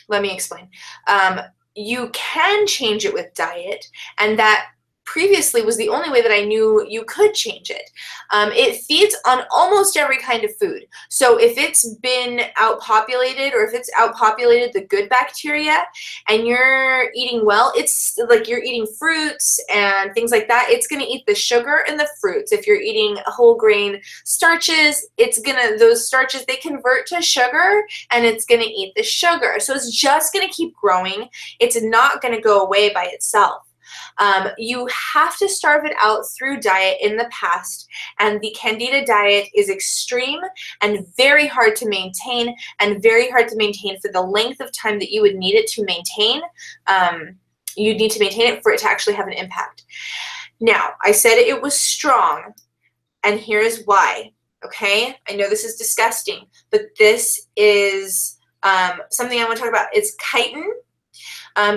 let me explain. You can change it with diet, and that previously was the only way that I knew you could change it. It feeds on almost every kind of food. So if it's been outpopulated, or if it's outpopulated the good bacteria and you're eating well, it's like you're eating fruits and things like that, it's going to eat the sugar in the fruits. If you're eating whole grain starches, those starches, they convert to sugar and it's going to eat the sugar. So it's just going to keep growing. It's not going to go away by itself. You have to starve it out through diet in the past, and the Candida diet is extreme and very hard to maintain, and very hard to maintain for the length of time that you would need it to maintain. You'd need to maintain it for it to actually have an impact. Now, I said it was strong, and here's why, okay? I know this is disgusting, but this is something I want to talk about. It's chitin.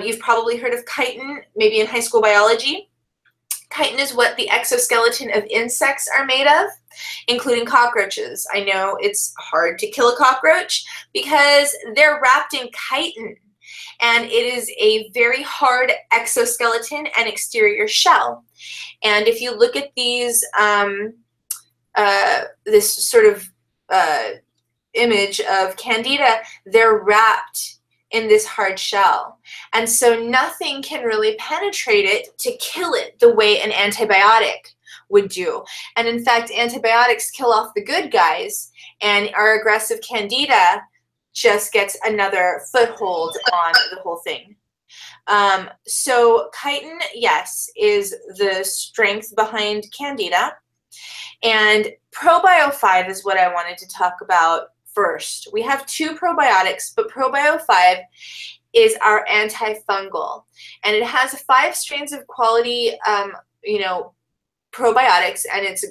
You've probably heard of chitin, maybe in high school biology. Chitin is what the exoskeleton of insects are made of, including cockroaches. I know it's hard to kill a cockroach because they're wrapped in chitin, and it is a very hard exoskeleton and exterior shell. And if you look at these, this sort of image of Candida, they're wrapped in this hard shell. And so nothing can really penetrate it to kill it the way an antibiotic would do. And in fact, antibiotics kill off the good guys, and our aggressive Candida just gets another foothold on the whole thing. So chitin, yes, is the strength behind Candida. And ProBio5 is what I wanted to talk about first. We have two probiotics, but ProBio5 is our antifungal, and it has 5 strains of quality, probiotics, and it's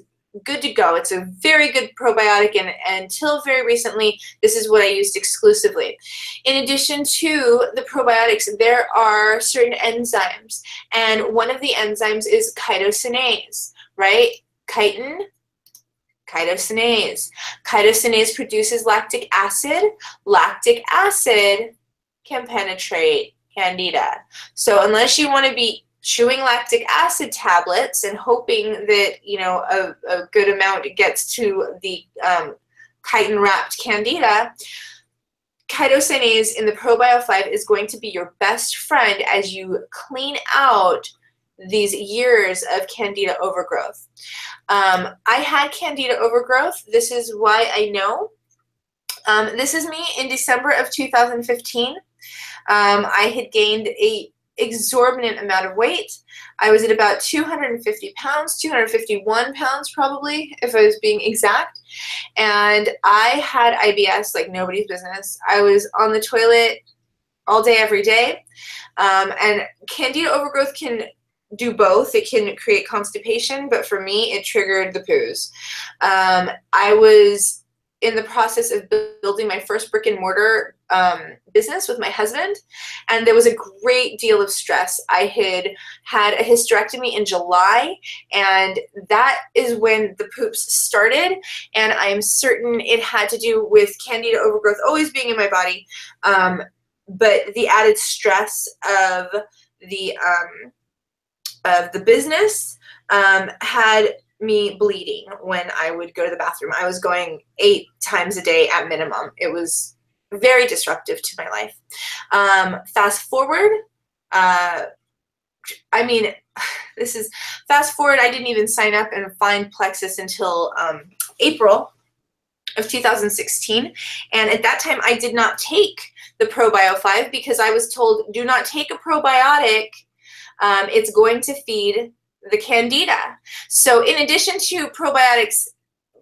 good to go. It's a very good probiotic, and until very recently, this is what I used exclusively. In addition to the probiotics, there are certain enzymes, and one of the enzymes is chitosanase, right? Chitin, chitosanase. Chitosanase produces lactic acid. Lactic acid can penetrate Candida. So unless you want to be chewing lactic acid tablets and hoping that, a good amount gets to the chitin-wrapped Candida, chitosanase in the ProBio5 is going to be your best friend as you clean out these years of Candida overgrowth. I had Candida overgrowth. This is why I know. This is me in December of 2015. I had gained an exorbitant amount of weight. I was at about 250 pounds, 251 pounds probably, if I was being exact. And I had IBS like nobody's business. I was on the toilet all day, every day. And Candida overgrowth can do both. It can create constipation, but for me, it triggered the poos. I was in the process of building my first brick and mortar business with my husband, and there was a great deal of stress. I had a hysterectomy in July, and that is when the poops started, and I'm certain it had to do with Candida overgrowth always being in my body, but the added stress of the business had me bleeding when I would go to the bathroom. I was going 8 times a day at minimum. It was very disruptive to my life. Fast forward, fast forward, I didn't even sign up and find Plexus until April of 2016. And at that time, I did not take the ProBio5 because I was told, do not take a probiotic. It's going to feed the Candida. So in addition to probiotics,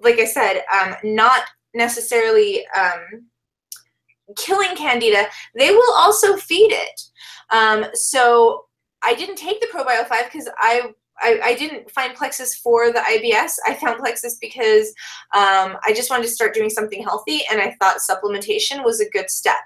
like I said, not necessarily killing Candida, they will also feed it. So I didn't take the ProBio5 because I didn't find Plexus for the IBS. I found Plexus because I just wanted to start doing something healthy, and I thought supplementation was a good step.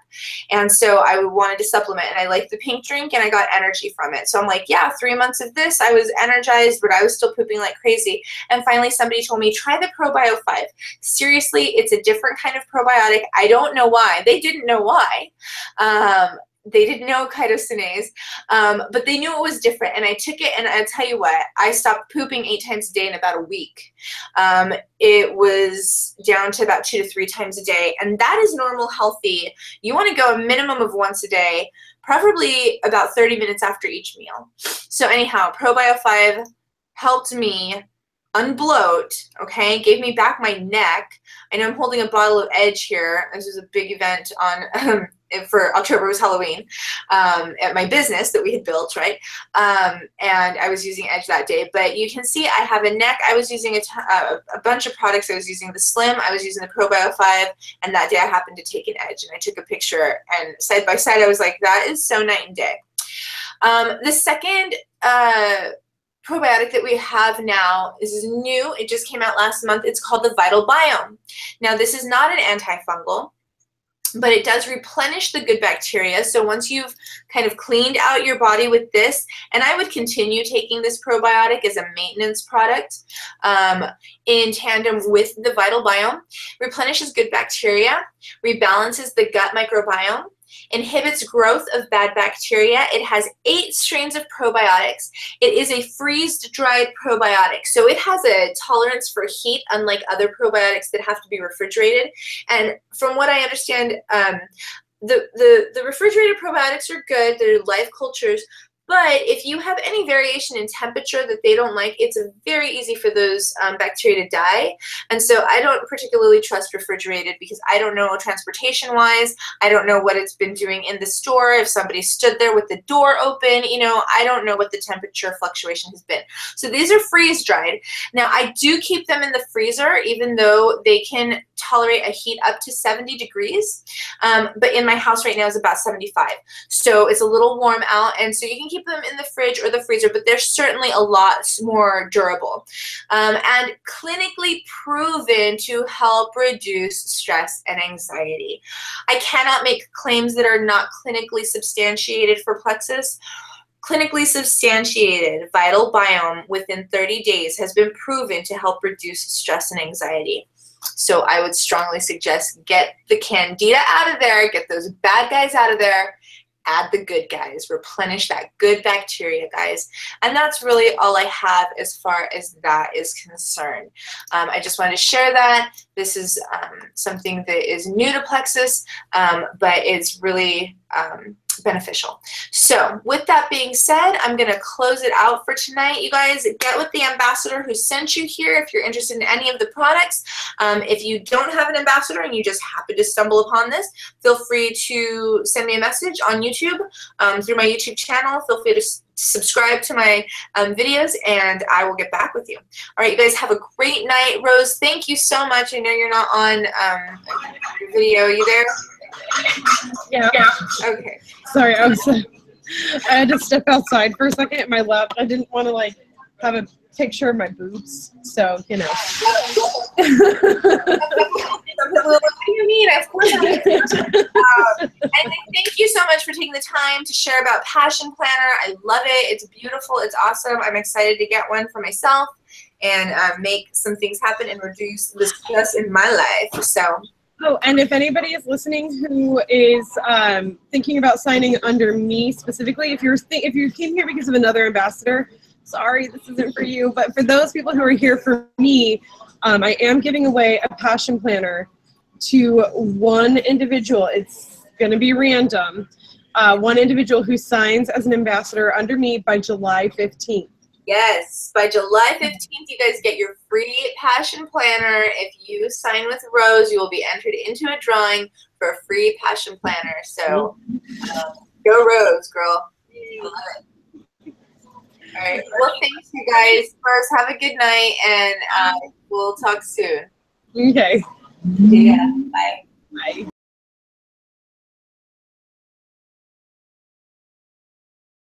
And so I wanted to supplement, and I liked the pink drink, and I got energy from it. So I'm like, yeah, 3 months of this, I was energized, but I was still pooping like crazy. And finally, somebody told me, try the ProBio5. Seriously, it's a different kind of probiotic. I don't know why. They didn't know why. they didn't know chitosanase, but they knew it was different. And I took it, and I'll tell you what, I stopped pooping 8 times a day in about a week. It was down to about 2 to 3 times a day, and that is normal, healthy. You want to go a minimum of once a day, preferably about 30 minutes after each meal. So anyhow, ProBio 5 helped me unbloat, okay, gave me back my neck. I know I'm holding a bottle of Edge here. This was a big event on for October, was Halloween, at my business that we had built, right? And I was using Edge that day. But you can see I have a neck. I was using a bunch of products. I was using the Slim. I was using the ProBio 5. And that day I happened to take an Edge. And I took a picture. And side by side, I was like, that is so night and day. The second probiotic that we have now is new. It just came out last month. It's called the VitalBiome. Now, this is not an antifungal, but it does replenish the good bacteria. So once you've kind of cleaned out your body with this, and I would continue taking this probiotic as a maintenance product in tandem with the VitalBiome, replenishes good bacteria, rebalances the gut microbiome, inhibits growth of bad bacteria. It has 8 strains of probiotics. It is a freeze-dried probiotic, so it has a tolerance for heat, unlike other probiotics that have to be refrigerated. And from what I understand, the refrigerated probiotics are good. They're live cultures. But if you have any variation in temperature that they don't like, it's very easy for those bacteria to die. And so I don't particularly trust refrigerated because I don't know transportation-wise. I don't know what it's been doing in the store. If somebody stood there with the door open, you know, I don't know what the temperature fluctuation has been. So these are freeze-dried. Now, I do keep them in the freezer, even though they can tolerate a heat up to 70 degrees. But in my house right now is about 75. So it's a little warm out. And so you can keep them in the fridge or the freezer, but they're certainly a lot more durable and clinically proven to help reduce stress and anxiety. I cannot make claims that are not clinically substantiated for Plexus. Clinically substantiated VitalBiome within 30 days has been proven to help reduce stress and anxiety. So I would strongly suggest get the candida out of there, get those bad guys out of there, add the good guys, replenish that good bacteria, guys. And that's really all I have as far as that is concerned. I just wanted to share that. This is something that is new to Plexus, but it's really beneficial. So with that being said, I'm going to close it out for tonight. You guys get with the ambassador who sent you here if you're interested in any of the products. If you don't have an ambassador and you just happen to stumble upon this, feel free to send me a message on YouTube through my YouTube channel. Feel free to subscribe to my videos, and I will get back with you. All right, you guys have a great night. Rose, thank you so much. I know you're not on your video. Are you there? Yeah. Okay. Sorry, I had to step outside for a second at my lab. I didn't want to like have a picture of my boobs, so you know. What do you mean? Of course. And thank you so much for taking the time to share about Passion Planner. I love it. It's beautiful. It's awesome. I'm excited to get one for myself and make some things happen and reduce the stress in my life. So. Oh, and if anybody is listening who is thinking about signing under me specifically, if you came here because of another ambassador, sorry, this isn't for you. But for those people who are here for me, I am giving away a Passion Planner to one individual. It's going to be random. One individual who signs as an ambassador under me by July 15th. Yes, by July 15th, you guys get your free Passion Planner. If you sign with Rose, you will be entered into a drawing for a free Passion Planner. So go Rose, girl. I love it. All right. Well, thanks, you guys. First, have a good night, and we'll talk soon. Okay. Yeah. Bye. Bye.